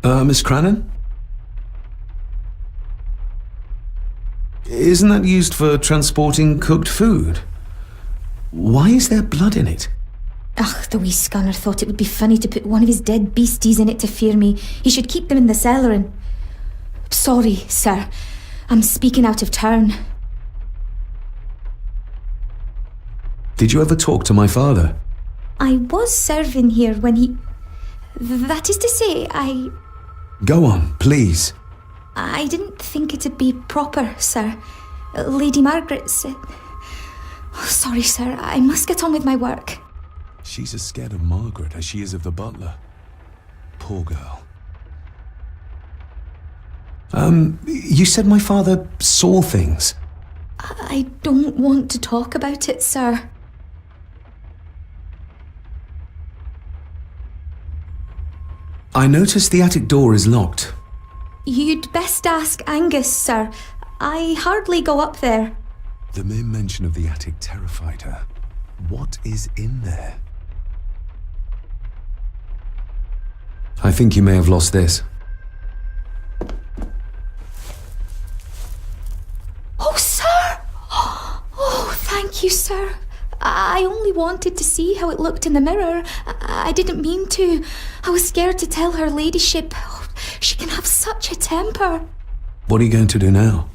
Miss Crannan? Isn't that used for transporting cooked food? Why is there blood in it? Ugh, the wee scunner thought it would be funny to put one of his dead beasties in it to fear me. He should keep them in the cellar and... Sorry, sir. I'm speaking out of turn. Did you ever talk to my father? I was serving here when he... That is to say, Go on, please. I didn't think it'd be proper, sir. Lady Margaret said... Oh, sorry, sir. I must get on with my work. She's as scared of Margaret as she is of the butler. Poor girl. You said my father saw things. I don't want to talk about it, sir. I noticed the attic door is locked. You'd best ask Angus, sir. I hardly go up there. The mere mention of the attic terrified her. What is in there? I think you may have lost this. Oh, sir! Oh, thank you, sir. I only wanted to see how it looked in the mirror. I didn't mean to. I was scared to tell her ladyship. Oh, she can have such a temper. What are you going to do now?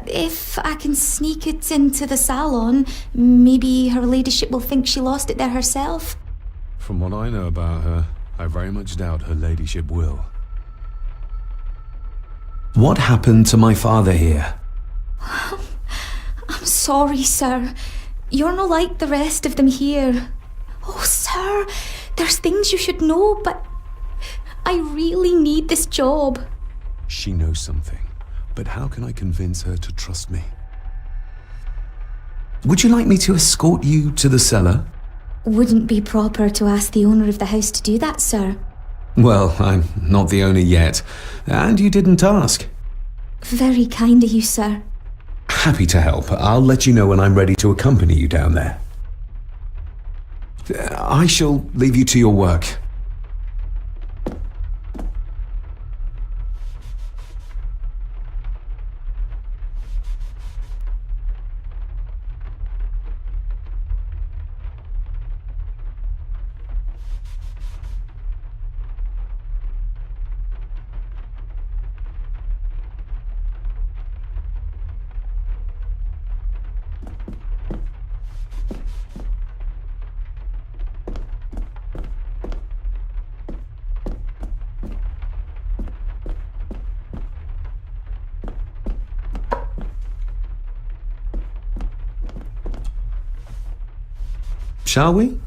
If I can sneak it into the salon, maybe her ladyship will think she lost it there herself. From what I know about her, I very much doubt her ladyship will. What happened to my father here? I'm sorry, sir. You're not like the rest of them here. Oh, sir, there's things you should know, but I really need this job. She knows something, but how can I convince her to trust me? Would you like me to escort you to the cellar? Wouldn't be proper to ask the owner of the house to do that, sir. Well, I'm not the owner yet, and you didn't ask. Very kind of you, sir. Happy to help. I'll let you know when I'm ready to accompany you down there. I shall leave you to your work. Shall we?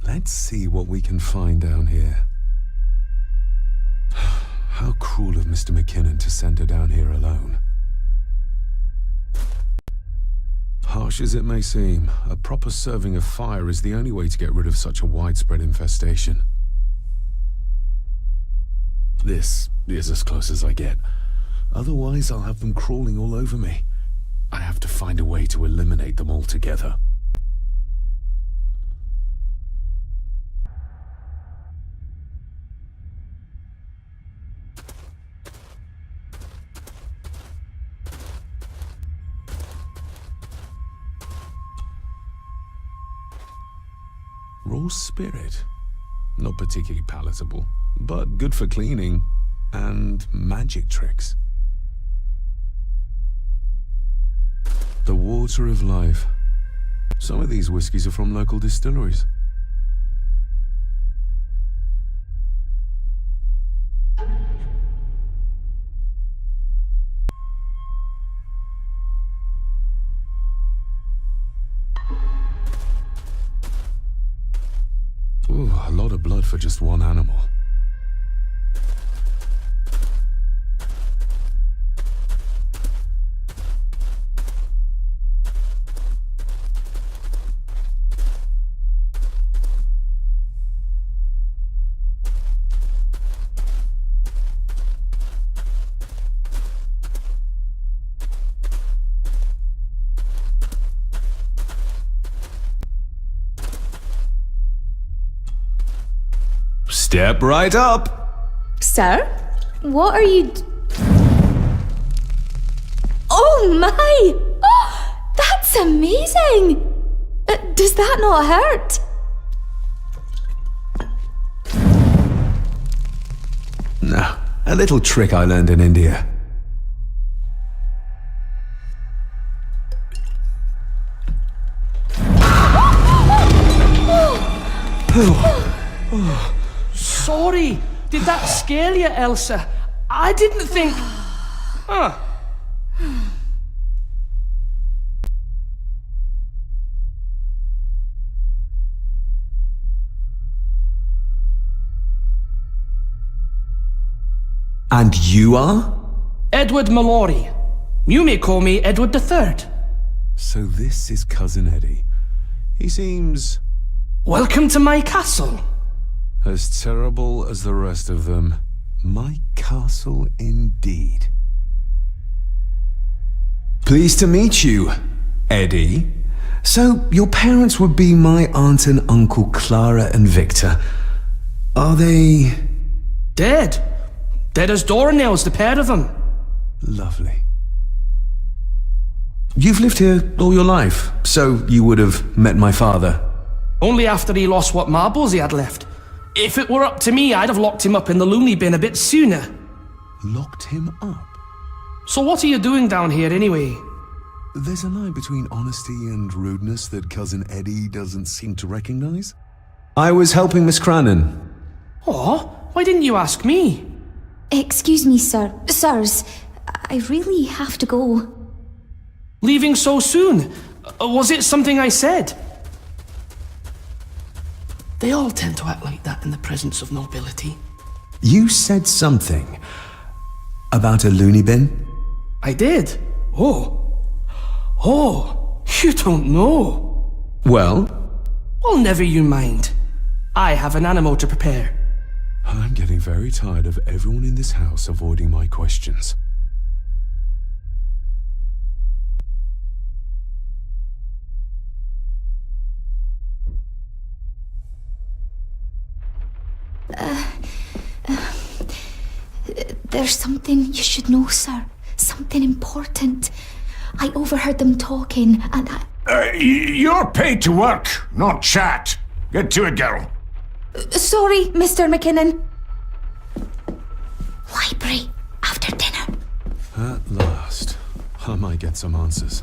Let's see what we can find down here. How cruel of Mr. McKinnon to send her down here alone. Harsh as it may seem, a proper serving of fire is the only way to get rid of such a widespread infestation. This is as close as I get. Otherwise, I'll have them crawling all over me. I have to find a way to eliminate them altogether. Raw spirit. Not particularly palatable, but good for cleaning and magic tricks. The water of life. Some of these whiskies are from local distilleries. word for just one animal. Step right up! Sir? What are you Oh my! Oh, that's amazing! Does that not hurt? No, a little trick I learned in India. Sorry, did that scare you, Elsa? I didn't think... Huh. And you are? Edward Mallory. You may call me Edward III. So this is Cousin Eddie. He seems Welcome to my castle. as terrible as the rest of them. My castle indeed. Pleased to meet you, Eddie. So, your parents would be my aunt and uncle Clara and Victor. Are they... Dead. Dead as doornails, the pair of them. Lovely. You've lived here all your life, so you would have met my father. Only after he lost what marbles he had left. If it were up to me, I'd have locked him up in the loony bin a bit sooner. Locked him up? So what are you doing down here anyway? There's a line between honesty and rudeness that Cousin Eddie doesn't seem to recognize. I was helping Miss Cranon. Oh, why didn't you ask me? Excuse me, sir. Sirs, I really have to go. Leaving so soon? Was it something I said? They all tend to act like that in the presence of nobility. You said something about a loony bin? I did. Oh, you don't know. Well, Well, never you mind. I have an animal to prepare. I'm getting very tired of everyone in this house avoiding my questions. There's something you should know, sir. Something important. I overheard them talking, and You're paid to work, not chat. Get to it, girl. Sorry, Mr. McKinnon. Library, after dinner. At last, I might get some answers.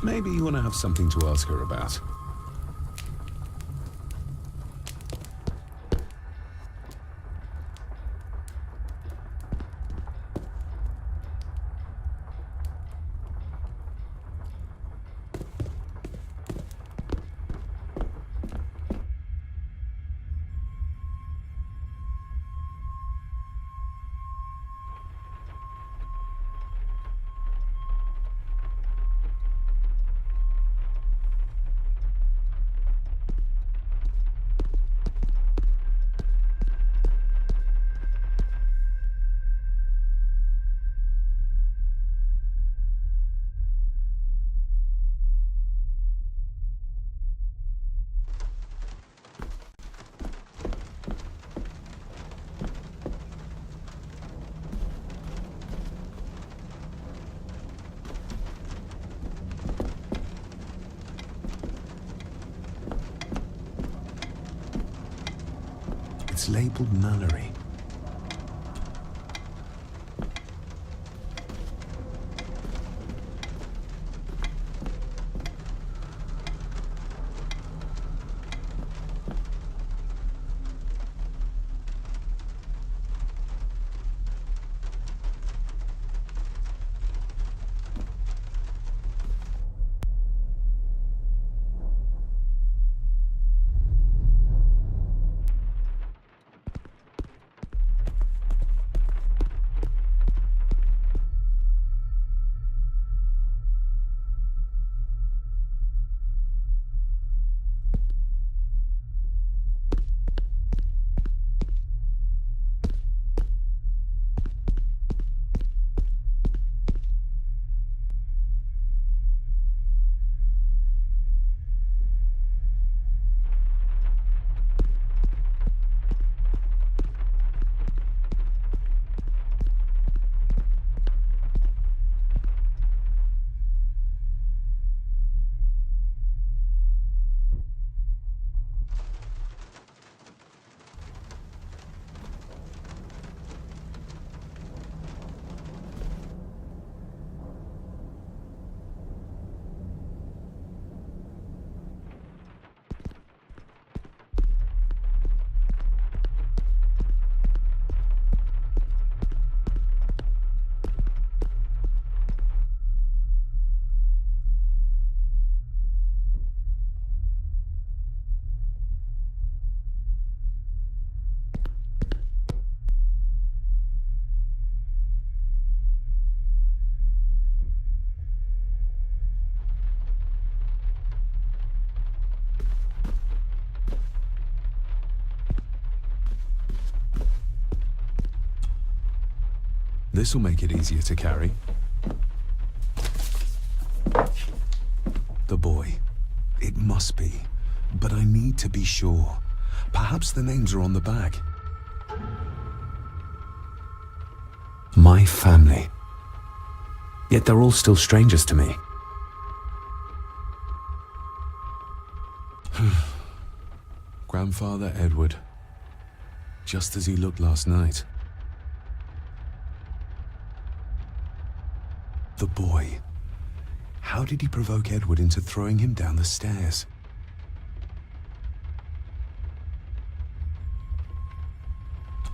Maybe you want to have something to ask her about. It's labeled Mallory. This'll make it easier to carry. The boy. It must be. But I need to be sure. Perhaps the names are on the bag. My family. Yet they're all still strangers to me. Grandfather Edward. Just as he looked last night. The boy. How did he provoke Edward into throwing him down the stairs?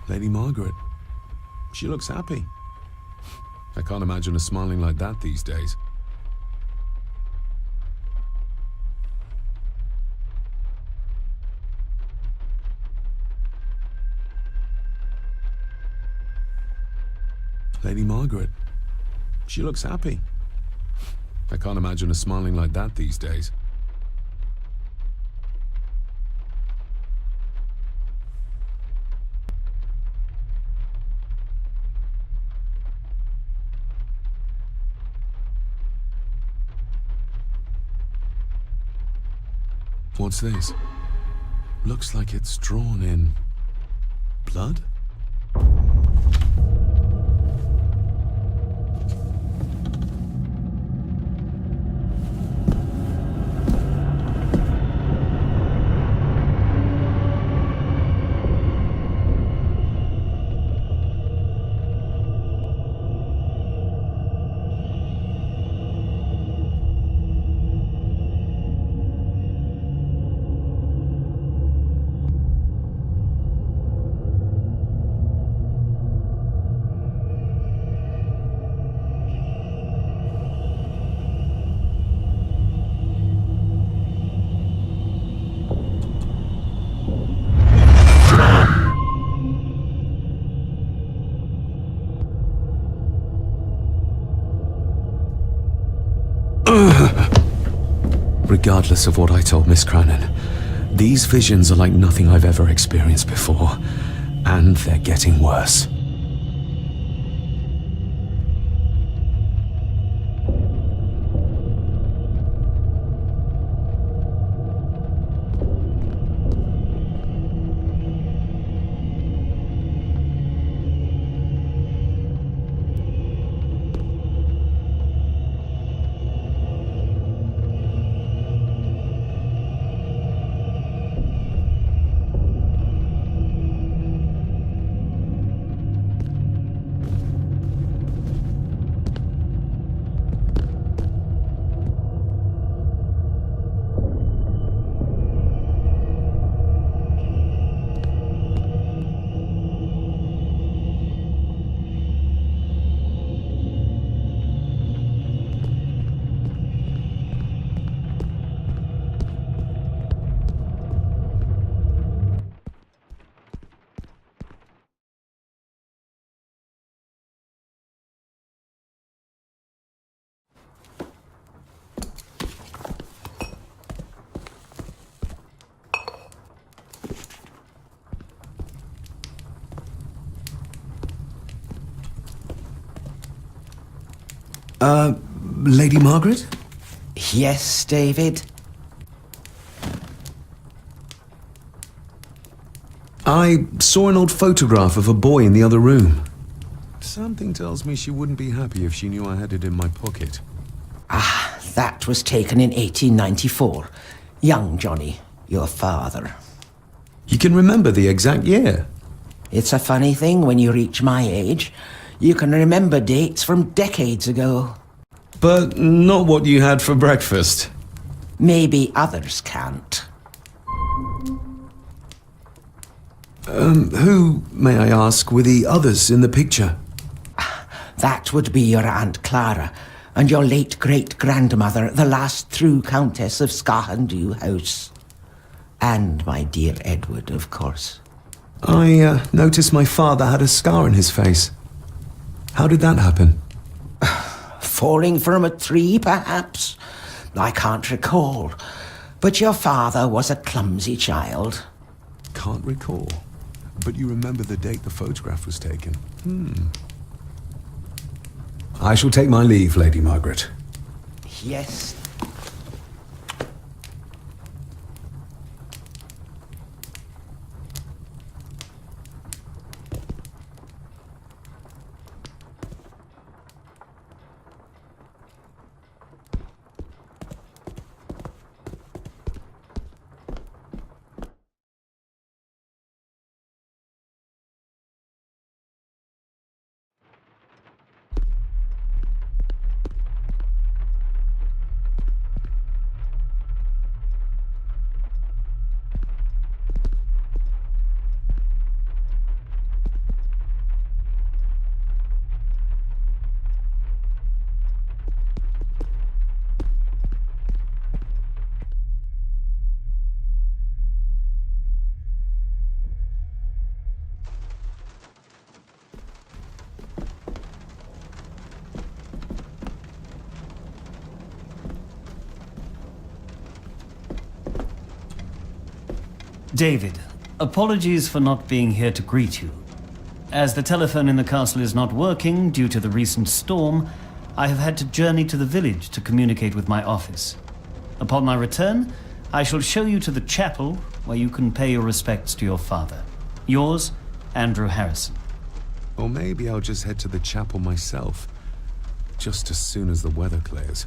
Lady Margaret. She looks happy. I can't imagine her smiling like that these days. Lady Margaret. She looks happy. I can't imagine her smiling like that these days. What's this? Looks like it's drawn in blood? Regardless of what I told Miss Cranon, these visions are like nothing I've ever experienced before, and they're getting worse. Lady Margaret? Yes, David? I saw an old photograph of a boy in the other room. Something tells me she wouldn't be happy if she knew I had it in my pocket. Ah, that was taken in 1894. Young Johnny, your father. You can remember the exact year. It's a funny thing when you reach my age. You can remember dates from decades ago. But not what you had for breakfast. Maybe others can't. Who, may I ask, were the others in the picture? That would be your Aunt Clara and your late great-grandmother, the last true Countess of Scahandew House. And my dear Edward, of course. I noticed my father had a scar on his face. How did that happen? Falling from a tree, perhaps? I can't recall. But your father was a clumsy child. Can't recall. But you remember the date the photograph was taken. I shall take my leave, Lady Margaret. Yes. David, apologies for not being here to greet you. As the telephone in the castle is not working due to the recent storm, I have had to journey to the village to communicate with my office. Upon my return, I shall show you to the chapel where you can pay your respects to your father. Yours, Andrew Harrison. Or maybe I'll just head to the chapel myself, just as soon as the weather clears.